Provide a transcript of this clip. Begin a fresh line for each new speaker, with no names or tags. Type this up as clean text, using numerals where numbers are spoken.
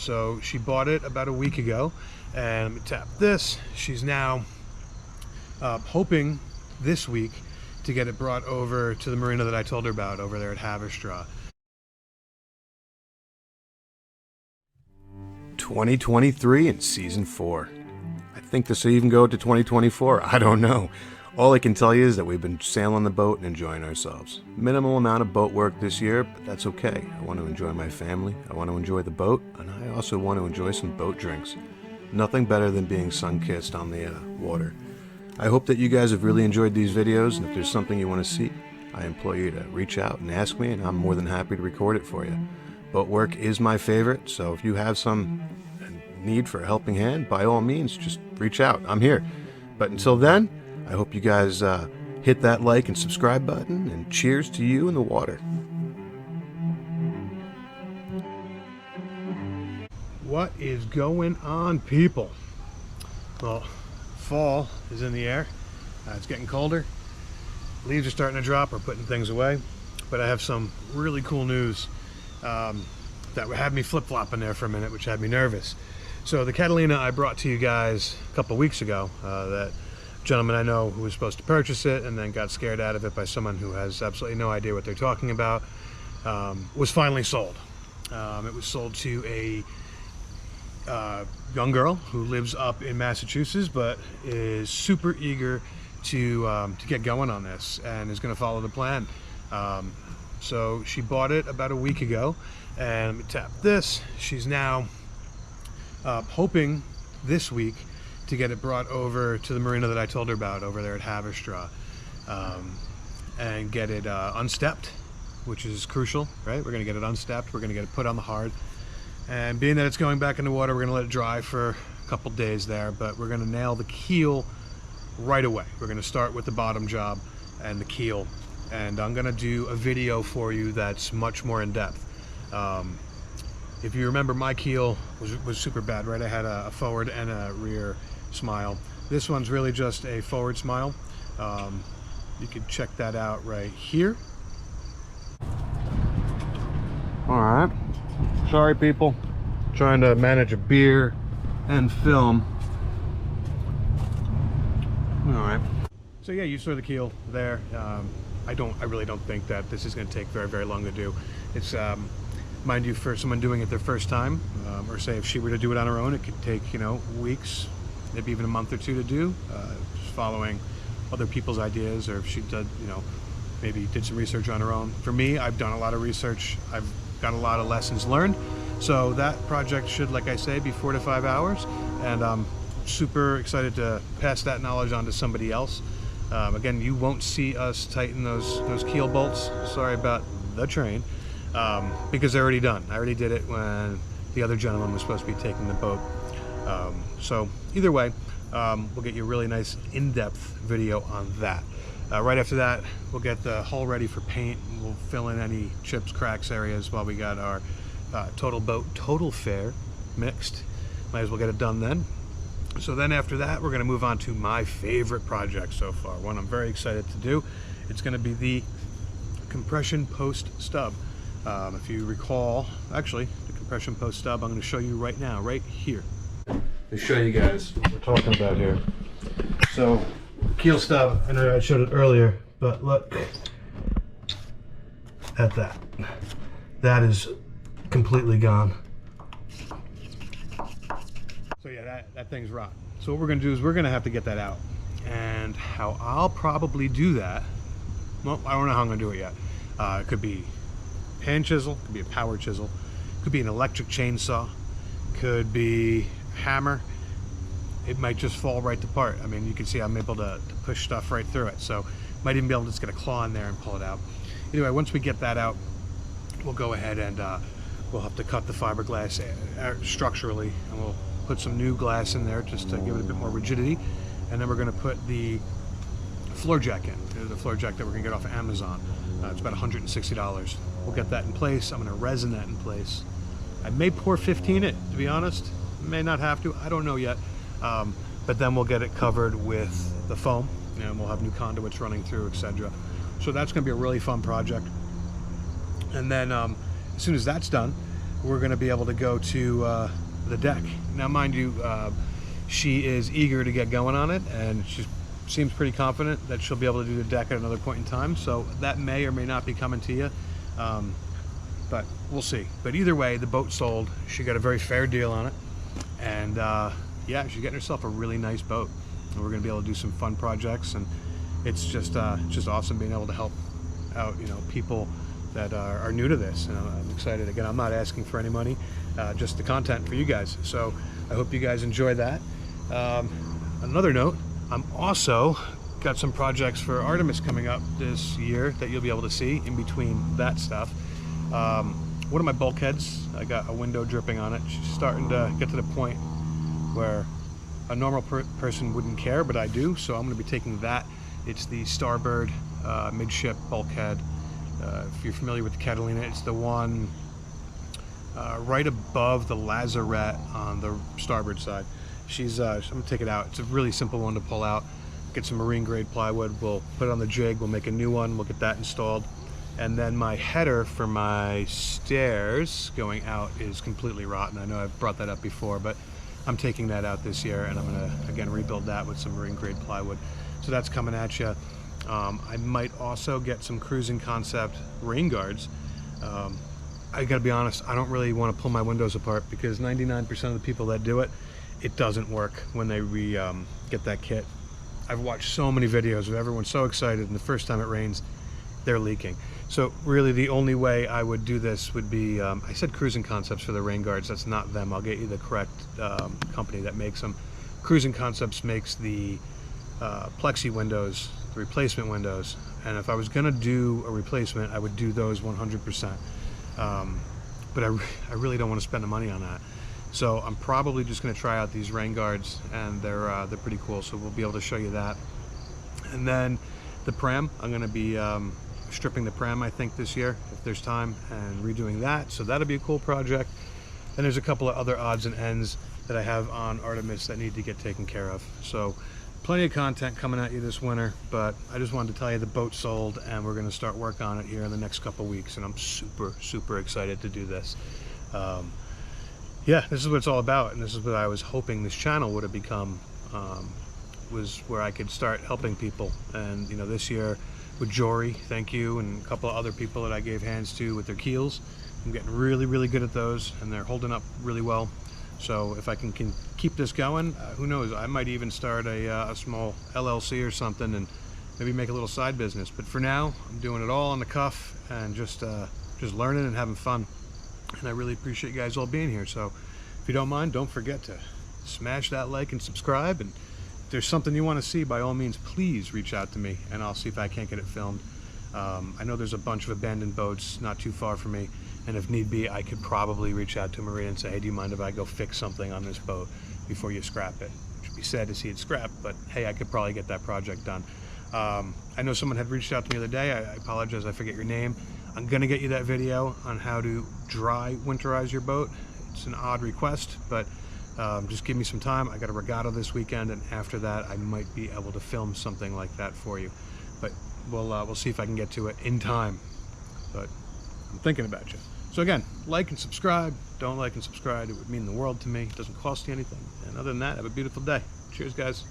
So she bought it about a week ago, and let me tap this. She's now hoping this week to get it brought over to the marina that I told her about over there at Haverstraw. 2023 and season 4. I think this will even go to 2024. I don't know. All I can tell you is that we've been sailing the boat and enjoying ourselves. Minimal amount of boat work this year, but that's okay. I want to enjoy my family, I want to enjoy the boat, and I also want to enjoy some boat drinks. Nothing better than being sun-kissed on the water. I hope that you guys have really enjoyed these videos, and if there's something you want to see, I implore you to reach out and ask me, and I'm more than happy to record it for you. Boat work is my favorite, so if you have some need for a helping hand, by all means, just reach out. I'm here. But until then, I hope you guys hit that like and subscribe button, and cheers to you in the water. What is going on, people? Well, fall is in the air. It's getting colder. Leaves are starting to drop. We're putting things away. But I have some really cool news that had me flip-flopping there for a minute, which had me nervous. So the Catalina I brought to you guys a couple weeks ago, that gentleman I know who was supposed to purchase it and then got scared out of it by someone who has absolutely no idea what they're talking about, was finally sold. It was sold to a young girl who lives up in Massachusetts, but is super eager to get going on this and is going to follow the plan. So she bought it about a week ago, and let me tap this. She's now hoping this week to get it brought over to the marina that I told her about over there at Haverstraw, and get it unstepped, which is crucial, right? We're going to get it unstepped, we're going to get it put on the hard, and being that it's going back in the water, we're going to let it dry for a couple days there, but we're going to nail the keel right away. We're going to start with the bottom job and the keel, and I'm going to do a video for you that's much more in depth. If you remember, my keel was super bad, right? I had a forward and a rear smile. This one's really just a forward smile. You can check that out right here. All right. Sorry, people. Trying to manage a beer and film. All right. So yeah, you saw the keel there. I really don't think that this is going to take very, very long to do. It's mind you, for someone doing it their first time, or say if she were to do it on her own, it could take, weeks, maybe even a month or two to do, just following other people's ideas, or if she did, maybe did some research on her own. For me, I've done a lot of research. I've got a lot of lessons learned. So that project should, like I say, be 4 to 5 hours, and I'm super excited to pass that knowledge on to somebody else. Again, you won't see us tighten those keel bolts. Sorry about the train. Because they're already done. I already did it when the other gentleman was supposed to be taking the boat. So either way, we'll get you a really nice in-depth video on that. Right after that, we'll get the hull ready for paint. We'll fill in any chips, cracks areas while we got our total boat, total fare mixed. Might as well get it done then. So then after that, we're going to move on to my favorite project so far, one I'm very excited to do. It's going to be the compression post stub. If you recall, actually, the compression post stub, I'm going to show you right now, right here. To show you guys what we're talking about here. So, keel stub, I know I showed it earlier, but look at that. That is completely gone. So yeah, that thing's rotten. So what we're going to do is we're going to have to get that out. And how I'll probably do that, well, I don't know how I'm going to do it yet. It could be hand chisel, could be a power chisel, could be an electric chainsaw, could be a hammer. It might just fall right apart. I mean, you can see I'm able to push stuff right through it. So might even be able to just get a claw in there and pull it out. Anyway, once we get that out, we'll go ahead and we'll have to cut the fiberglass structurally, and we'll put some new glass in there just to give it a bit more rigidity. And then we're going to put the floor jack in, the floor jack that we're going to get off of Amazon. It's about $160. We'll get that in place. I'm going to resin that in place. I may pour 15 it, to be honest. May not have to. I don't know yet. But then we'll get it covered with the foam, and we'll have new conduits running through, etc. So that's going to be a really fun project. And then as soon as that's done, we're going to be able to go to the deck. Now, mind you, she is eager to get going on it, and she seems pretty confident that she'll be able to do the deck at another point in time. So that may or may not be coming to you, but we'll see. But either way, the boat sold. She got a very fair deal on it, and yeah, she's getting herself a really nice boat, and we're going to be able to do some fun projects. And it's just awesome being able to help out, you know, people that are new to this, and I'm excited. Again, I'm not asking for any money, just the content for you guys. So I hope you guys enjoy that. Another note, I'm also got some projects for Artemis coming up this year that you'll be able to see in between that stuff. One of my bulkheads, I got a window dripping on it. She's starting to get to the point where a normal person wouldn't care, but I do. So I'm going to be taking that. It's the starboard midship bulkhead. If you're familiar with the Catalina, it's the one right above the lazarette on the starboard side. I'm gonna take it out. It's a really simple one to pull out. Get some marine grade plywood. We'll put it on the jig. We'll make a new one. We'll get that installed. And then my header for my stairs going out is completely rotten. I know I've brought that up before, but I'm taking that out this year, and I'm gonna again rebuild that with some marine grade plywood. So that's coming at you. I might also get some cruising concept rain guards. I gotta be honest, I don't really want to pull my windows apart, because 99% of the people that do it, it doesn't work when they get that kit. I've watched so many videos of everyone so excited, and the first time it rains, they're leaking. So really the only way I would do this would be, I said cruising concepts for the rain guards, that's not them. I'll get you the correct company that makes them. Cruising Concepts makes the plexi windows, the replacement windows, and if I was gonna do a replacement, I would do those 100%. But I really don't want to spend the money on that. So I'm probably just going to try out these rain guards, and they're pretty cool. So we'll be able to show you that. And then the pram, I'm going to be stripping the pram, I think, this year, if there's time, and redoing that. So that'll be a cool project. And there's a couple of other odds and ends that I have on Artemis that need to get taken care of. So plenty of content coming at you this winter, but I just wanted to tell you the boat sold, and we're going to start work on it here in the next couple weeks, and I'm super excited to do this. Yeah, this is what it's all about, and this is what I was hoping this channel would have become, was where I could start helping people. And you know, this year with Jory, thank you, and a couple of other people that I gave hands to with their keels, I'm getting really good at those, and they're holding up really well. So if I can keep this going, who knows, I might even start a small LLC or something, and maybe make a little side business. But for now, I'm doing it all on the cuff, and just learning and having fun. And I really appreciate you guys all being here. So if you don't mind, don't forget to smash that like and subscribe. And if there's something you want to see, by all means, please reach out to me, and I'll see if I can't get it filmed. I know there's a bunch of abandoned boats not too far from me, and if need be, I could probably reach out to a marina and say, hey, do you mind if I go fix something on this boat before you scrap it? Which would be sad to see it scrapped, but hey, I could probably get that project done. I know someone had reached out to me the other day. I apologize, I forget your name. I'm gonna get you that video on how to dry winterize your boat. It's an odd request, but just give me some time. I got a regatta this weekend, and after that, I might be able to film something like that for you. But we'll see if I can get to it in time. But I'm thinking about you. So again, like and subscribe. Don't like and subscribe. It would mean the world to me. It doesn't cost you anything. And other than that, have a beautiful day. Cheers, guys.